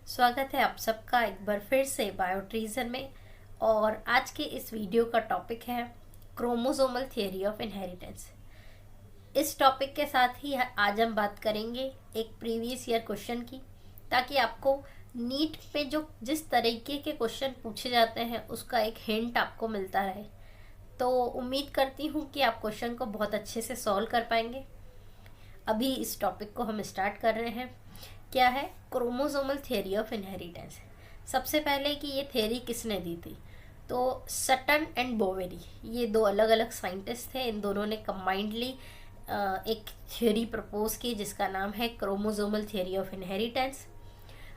स्वागत है आप सबका एक बार फिर से बायोट्रीजन में। और आज के इस वीडियो का टॉपिक है क्रोमोसोमल थियरी ऑफ इनहेरिटेंस। इस टॉपिक के साथ ही आज हम बात करेंगे एक प्रीवियस ईयर क्वेश्चन की, ताकि आपको नीट पे जो जिस तरीके के क्वेश्चन पूछे जाते हैं उसका एक हिंट आपको मिलता रहे। तो उम्मीद करती हूँ कि आप क्वेश्चन को बहुत अच्छे से सॉल्व कर पाएंगे। अभी इस टॉपिक को हम स्टार्ट कर रहे हैं। क्या है क्रोमोसोमल थियरी ऑफ इनहेरिटेंस? सबसे पहले कि ये थियरी किसने दी थी, तो सटन एंड बोवेरी, ये दो अलग अलग साइंटिस्ट थे। इन दोनों ने कंबाइंडली एक थियरी प्रपोज की जिसका नाम है क्रोमोसोमल थियरी ऑफ इनहेरिटेंस।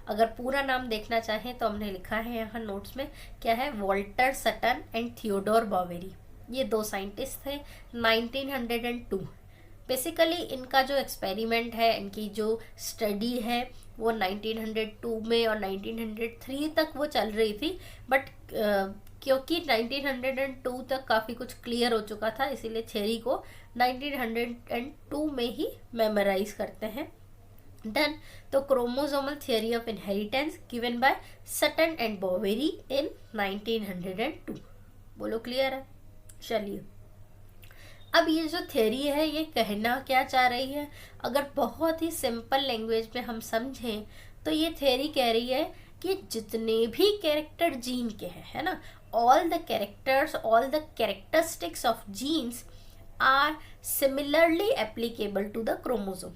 अगर पूरा नाम देखना चाहें तो हमने लिखा है यहाँ नोट्स में, क्या है, Walter Sutton and Theodor Boveri. ये दो साइंटिस्ट थे 1902। बेसिकली इनका जो एक्सपेरिमेंट है, इनकी जो स्टडी है वो 1902 में और 1903 तक वो चल रही थी। बट क्योंकि 1902 तक काफ़ी कुछ क्लियर हो चुका था, इसीलिए थ्योरी को 1902 में ही मेमोराइज करते हैं। डन। तो chromosomal theory of inheritance given by Sutton and Boveri in 1902। बोलो क्लियर है? चलिए, अब ये जो थ्योरी है ये कहना क्या चाह रही है, अगर बहुत ही सिंपल लैंग्वेज में हम समझें तो ये थ्योरी कह रही है कि जितने भी कैरेक्टर जीन के हैं, है ना, all the characteristics of genes are similarly applicable to the chromosome.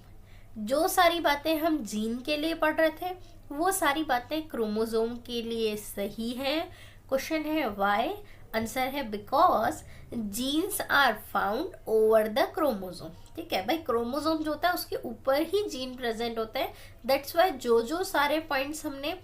जो सारी बातें हम जीन के लिए पढ़ रहे थे वो सारी बातें क्रोमोसोम के लिए सही हैं। क्वेश्चन है व्हाई? आंसर है because genes are found over the chromosome. ठीक है भाई, क्रोमोसोम जो होता है उसके ऊपर ही जीन प्रेजेंट होते हैं। दैट्स वाई जो सारे पॉइंट्स हमने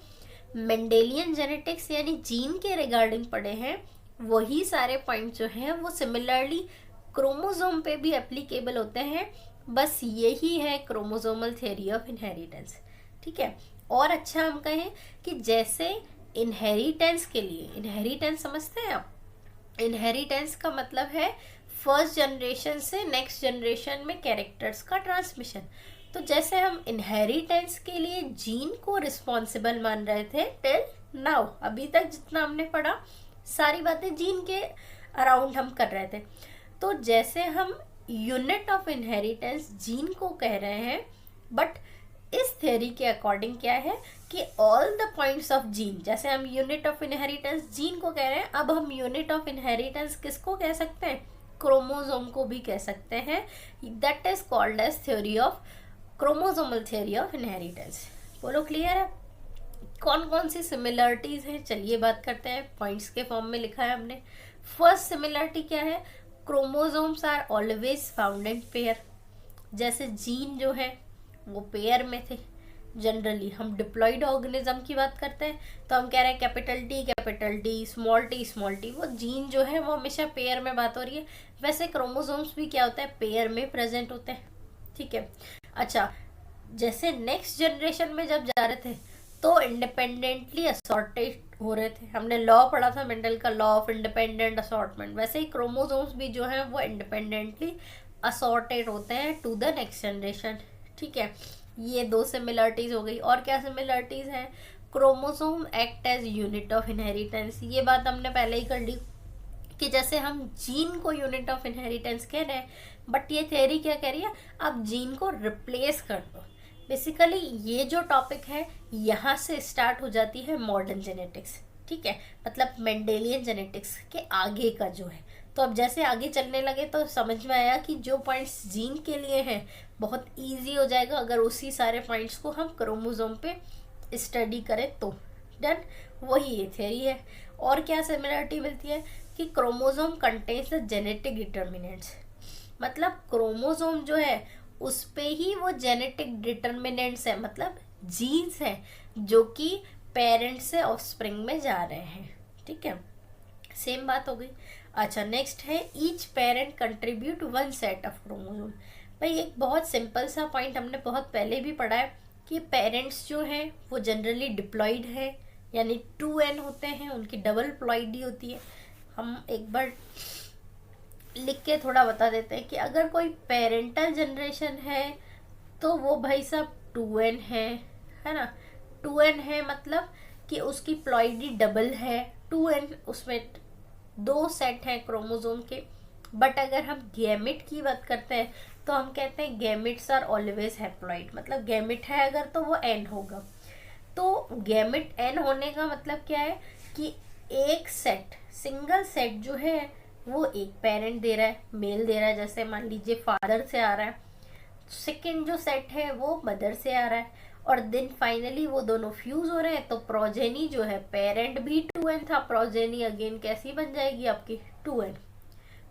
मेंडेलियन जेनेटिक्स यानी जीन के रिगार्डिंग पढ़े हैं, वही सारे पॉइंट जो हैं वो सिमिलरली क्रोमोसोम पे भी एप्लीकेबल होते हैं। बस यही है क्रोमोसोमल थियरी ऑफ इनहेरिटेंस। ठीक है, और अच्छा हम कहें कि जैसे इनहेरिटेंस के लिए, इनहेरिटेंस समझते हैं आप? इनहेरिटेंस का मतलब है फर्स्ट जनरेशन से नेक्स्ट जनरेशन में कैरेक्टर्स का ट्रांसमिशन। तो जैसे हम इनहेरिटेंस के लिए जीन को रिस्पॉन्सिबल मान रहे थे टिल नाउ, अभी तक जितना हमने पढ़ा सारी बातें जीन के अराउंड हम कर रहे थे, तो जैसे हम यूनिट ऑफ इनहेरिटेंस जीन को कह रहे हैं, बट इस थ्योरी के अकॉर्डिंग क्या है कि all the points of gene, जैसे हम यूनिट ऑफ इनहेरिटेंस जीन को कह रहे हैं, अब हम यूनिट ऑफ इनहेरिटेंस किसको कह सकते हैं? क्रोमोसोम को भी कह सकते हैं। That is called as theory of chromosomal theory of inheritance. बोलो क्लियर है? कौन कौन सी सिमिलरिटीज हैं, चलिए बात करते हैं। पॉइंट्स के फॉर्म में लिखा है हमने। फर्स्ट सिमिलरिटी क्या है? Chromosomes are always found in pair. जैसे जीन जो है वो पेयर में थे। जनरली हम डिप्लॉइड ऑर्गेनिज्म की बात करते हैं तो हम कह रहे हैं कैपिटल टी, स्मॉल टी, वो जीन जो है वो हमेशा पेयर में बात हो रही है। वैसे क्रोमोसोम्स भी क्या होता है, पेयर में प्रेजेंट होते हैं। ठीक है, अच्छा, जैसे नेक्स्ट जनरेशन में जब जा रहे थे तो इंडिपेंडेंटली असॉर्टेड हो रहे थे। हमने लॉ पढ़ा था मेंडल का, लॉ ऑफ इंडिपेंडेंट असॉर्टमेंट। वैसे ही क्रोमोसोम्स भी जो है वो इंडिपेंडेंटली असॉर्टेड होते हैं टू द नेक्स्ट जनरेशन। ठीक है, ये दो सिमिलरिटीज हो गई। और क्या सिमिलरिटीज हैं? Chromosome act as unit of inheritance. ये बात हमने पहले ही कर ली कि जैसे हम जीन को यूनिट ऑफ इनहेरिटेंस कह रहे हैं, बट ये थ्योरी क्या कह रही है, आप जीन को रिप्लेस कर दो। बेसिकली ये जो टॉपिक है यहाँ से स्टार्ट हो जाती है मॉडर्न जेनेटिक्स। ठीक है, मतलब मेंडेलियन जेनेटिक्स के आगे का जो है। तो अब जैसे आगे चलने लगे तो समझ में आया कि जो पॉइंट्स जीन के लिए हैं बहुत इजी हो जाएगा अगर उसी सारे पॉइंट्स को हम क्रोमोसोम पे स्टडी करें तो। डन, वही ये थ्योरी है। और क्या सिमिलरिटी मिलती है कि chromosome contains the genetic determinants. मतलब क्रोमोसोम जो है उस पे ही वो जेनेटिक डिटर्मिनेंट्स है, मतलब जीन्स हैं जो कि पेरेंट्स से ऑफस्प्रिंग में जा रहे हैं। ठीक है, सेम बात हो गई। अच्छा, नेक्स्ट है each parent contribute one set of chromosome. भाई एक बहुत सिंपल सा पॉइंट हमने बहुत पहले भी पढ़ा है कि पेरेंट्स जो हैं वो जनरली डिप्लॉइड है, यानी 2n होते हैं, उनकी डबल प्लॉइडी होती है। हम एक बार लिख के थोड़ा बता देते हैं कि अगर कोई पेरेंटल जनरेशन है तो वो भाई साहब 2n है ना। 2n है मतलब कि उसकी प्लॉइडी डबल है, 2n उसमें 2 सेट हैं क्रोमोसोम के। बट अगर हम गैमेट की बात करते हैं तो हम कहते हैं गैमेट्स आर ऑलवेज हैप्लॉइड, मतलब गैमेट है अगर तो वो n होगा। तो गैमेट n होने का मतलब क्या है कि एक सेट, सिंगल सेट जो है वो एक पेरेंट दे रहा है, मेल दे रहा है, जैसे मान लीजिए फादर से आ रहा है। सेकंड जो सेट है वो मदर से आ रहा है, और देन फाइनली वो दोनों फ्यूज हो रहे हैं, तो प्रोजेनी जो है, पेरेंट भी 2n था, प्रोजेनी अगेन कैसी बन जाएगी आपकी 2n।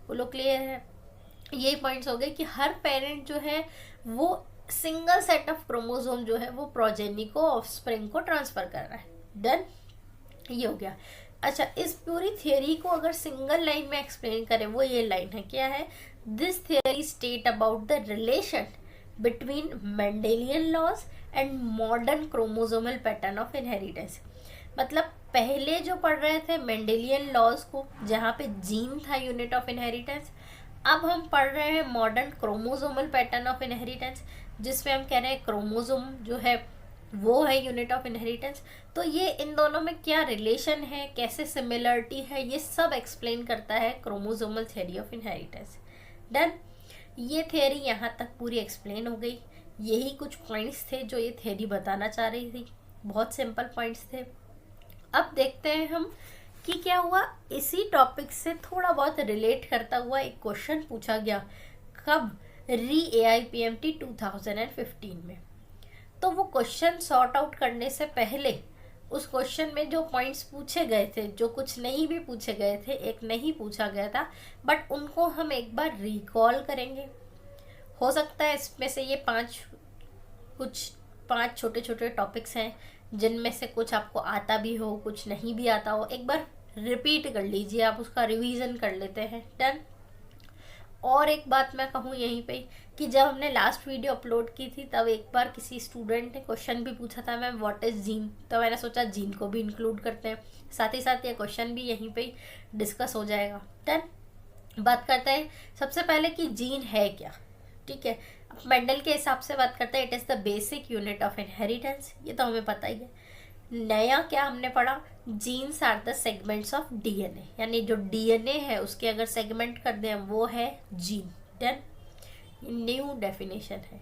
बोलो क्लियर है? यही पॉइंट्स हो गए कि हर पेरेंट जो है वो सिंगल सेट ऑफ क्रोमोसोम जो है वो प्रोजेनी को, ऑफस्प्रिंग को ट्रांसफर कर रहा है। डन, ये हो गया। अच्छा, इस पूरी थियोरी को अगर सिंगल लाइन में एक्सप्लेन करें, वो ये लाइन है, क्या है? This theory state about the relation between Mendelian laws and modern chromosomal pattern of inheritance. मतलब पहले जो पढ़ रहे थे मेंडेलियन लॉज को, जहाँ पे जीन था यूनिट ऑफ इनहेरिटेंस, अब हम पढ़ रहे हैं modern chromosomal pattern of inheritance, जिसमें हम कह रहे हैं क्रोमोसोम जो है वो है यूनिट ऑफ इनहेरिटेंस। तो ये इन दोनों में क्या रिलेशन है, कैसे सिमिलरिटी है, ये सब एक्सप्लेन करता है chromosomal theory of inheritance. Done, ये थ्योरी यहाँ तक पूरी एक्सप्लेन हो गई। यही कुछ पॉइंट्स थे जो ये थ्योरी बताना चाह रही थी, बहुत सिंपल पॉइंट्स थे। अब देखते हैं हम कि क्या हुआ। इसी टॉपिक से थोड़ा बहुत रिलेट करता हुआ एक क्वेश्चन पूछा गया, कब? री AIPMT 2015 में। तो वो क्वेश्चन सॉर्ट आउट करने से पहले उस क्वेश्चन में जो पॉइंट्स पूछे गए थे, जो कुछ नहीं भी पूछे गए थे, एक नहीं पूछा गया था, बट उनको हम एक बार रिकॉल करेंगे। हो सकता है इसमें से ये पांच छोटे छोटे टॉपिक्स हैं जिनमें से कुछ आपको आता भी हो, कुछ नहीं भी आता हो। एक बार रिपीट कर लीजिए, आप उसका रिवीजन कर लेते हैं। डन। और एक बात मैं कहूँ यहीं पे कि जब हमने लास्ट वीडियो अपलोड की थी तब एक बार किसी स्टूडेंट ने क्वेश्चन भी पूछा था, मैम व्हाट इज़ जीन, तो मैंने सोचा जीन को भी इंक्लूड करते हैं, साथ ही साथ ये क्वेश्चन भी यहीं पे डिस्कस हो जाएगा। डन। बात करते हैं सबसे पहले कि जीन है क्या। ठीक है, अब मेंडल के हिसाब से बात करते हैं, it is the basic unit of inheritance, ये तो हमें पता ही है। नया क्या हमने पढ़ा? Genes are the segments of DNA, यानी जो DNA है उसके अगर सेगमेंट कर दें वो है जीन। डन, न्यू डेफिनेशन है।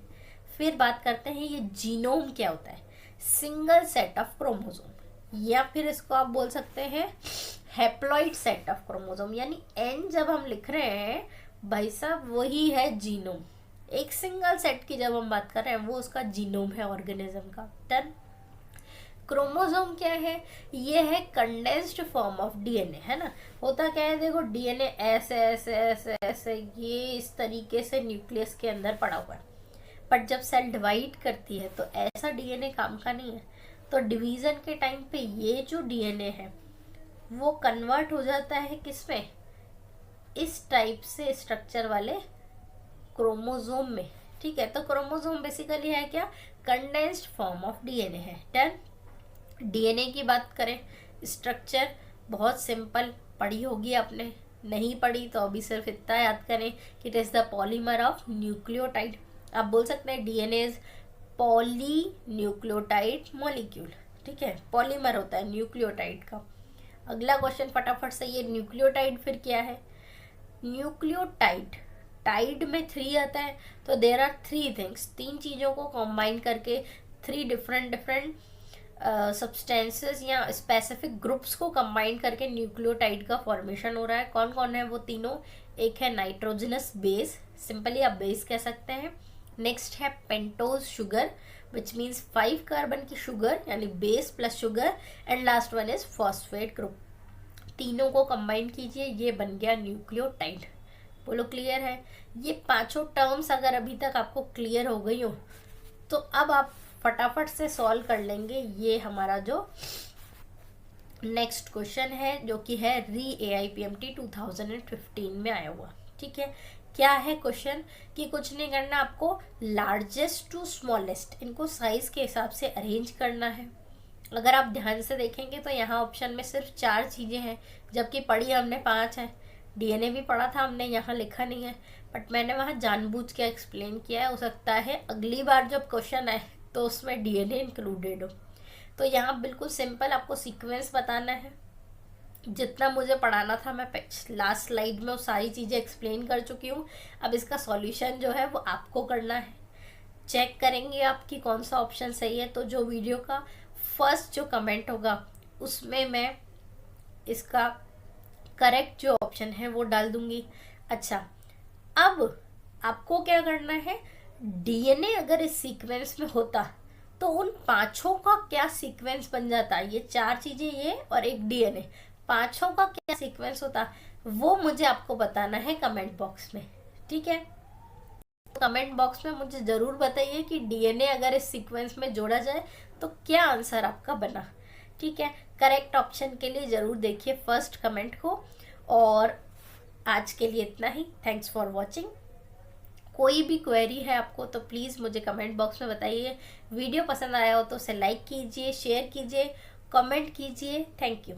फिर बात करते हैं ये जीनोम क्या होता है? सिंगल सेट ऑफ क्रोमोसोम, या फिर इसको आप बोल सकते हैं हैप्लॉइड सेट ऑफ क्रोमोसोम, यानी N जब हम लिख रहे हैं भाई साहब वही है जीनोम। एक सिंगल सेट की जब हम बात कर रहे हैं वो उसका जीनोम है ऑर्गेनिज्म का। डन। क्रोमोसोम क्या है? ये है कंडेंस्ड फॉर्म ऑफ DNA, है ना। होता क्या है, देखो DNA ऐसे ऐसे ऐसे ऐसे ये इस तरीके से न्यूक्लियस के अंदर पड़ा हुआ है, बट जब सेल डिवाइड करती है तो ऐसा DNA काम का नहीं है। तो डिवीजन के टाइम पे ये जो DNA है वो कन्वर्ट हो जाता है किसमें? इस टाइप से स्ट्रक्चर वाले क्रोमोसोम में। ठीक है, तो क्रोमोसोम बेसिकली है क्या? कंडेंस्ड फॉर्म ऑफ DNA है। डन। DNA की बात करें, स्ट्रक्चर बहुत सिंपल, पढ़ी होगी आपने, नहीं पढ़ी तो अभी सिर्फ इतना याद करें कि it is the polymer of nucleotide. आप बोल सकते हैं DNA is poly nucleotide molecule. ठीक है, पॉलीमर होता है न्यूक्लियोटाइड का। अगला क्वेश्चन फटाफट से, ये न्यूक्लियोटाइड फिर क्या है? न्यूक्लियोटाइड, टाइड में 3 आता है, तो देयर आर 3 थिंग्स, 3 चीज़ों को कंबाइन करके 3 डिफरेंट सब्सटेंसेस या स्पेसिफिक ग्रुप्स को कंबाइन करके न्यूक्लियोटाइड का फॉर्मेशन हो रहा है। कौन कौन है वो तीनों? एक है नाइट्रोजनस बेस, सिंपली आप बेस कह सकते हैं। नेक्स्ट है pentose sugar which means 5 carbon की शुगर, यानी base plus sugar, and last one is phosphate group. तीनों को कंबाइन कीजिए, ये बन गया न्यूक्लियोटाइड। बोलो क्लियर है? ये पांचों टर्म्स अगर अभी तक आपको क्लियर हो गई हो तो अब आप फटाफट से सॉल्व कर लेंगे ये हमारा जो नेक्स्ट क्वेश्चन है, जो कि है री AIPMT 2015 में आया हुआ। ठीक है, क्या है क्वेश्चन? कि कुछ नहीं करना, आपको लार्जेस्ट टू स्मॉलेस्ट इनको साइज के हिसाब से अरेंज करना है। अगर आप ध्यान से देखेंगे तो यहाँ ऑप्शन में सिर्फ 4 चीज़ें हैं, जबकि पढ़ी हमने 5 है। DNA भी पढ़ा था हमने, यहाँ लिखा नहीं है, बट मैंने वहाँ जानबूझ के एक्सप्लेन किया है। हो सकता है अगली बार जब क्वेश्चन आए तो उसमें DNA इंक्लूडेड हो। तो यहाँ बिल्कुल सिंपल आपको सीक्वेंस बताना है। जितना मुझे पढ़ाना था मैं लास्ट स्लाइड में वो सारी चीज़ें एक्सप्लेन कर चुकी हूँ। अब इसका सॉल्यूशन जो है वो आपको करना है। चेक करेंगे आपकी कौन सा ऑप्शन सही है। तो जो वीडियो का फर्स्ट जो कमेंट होगा उसमें मैं इसका करेक्ट जो ऑप्शन है वो डाल दूंगी। अच्छा, अब आपको क्या करना है, डीएनए अगर इस सीक्वेंस में होता तो उन पांचों का क्या सीक्वेंस बन जाता, ये चार चीजें ये और एक डीएनए, पांचों का क्या सीक्वेंस होता वो मुझे आपको बताना है कमेंट बॉक्स में। ठीक है, कमेंट बॉक्स में मुझे ज़रूर बताइए कि डीएनए अगर इस सीक्वेंस में जोड़ा जाए तो क्या आंसर आपका बना। ठीक है, करेक्ट ऑप्शन के लिए ज़रूर देखिए फर्स्ट कमेंट को। और आज के लिए इतना ही। Thanks for watching. कोई भी क्वेरी है आपको तो प्लीज़ मुझे कमेंट बॉक्स में बताइए। वीडियो पसंद आया हो तो उसे लाइक कीजिए, शेयर कीजिए, कमेंट कीजिए। Thank you.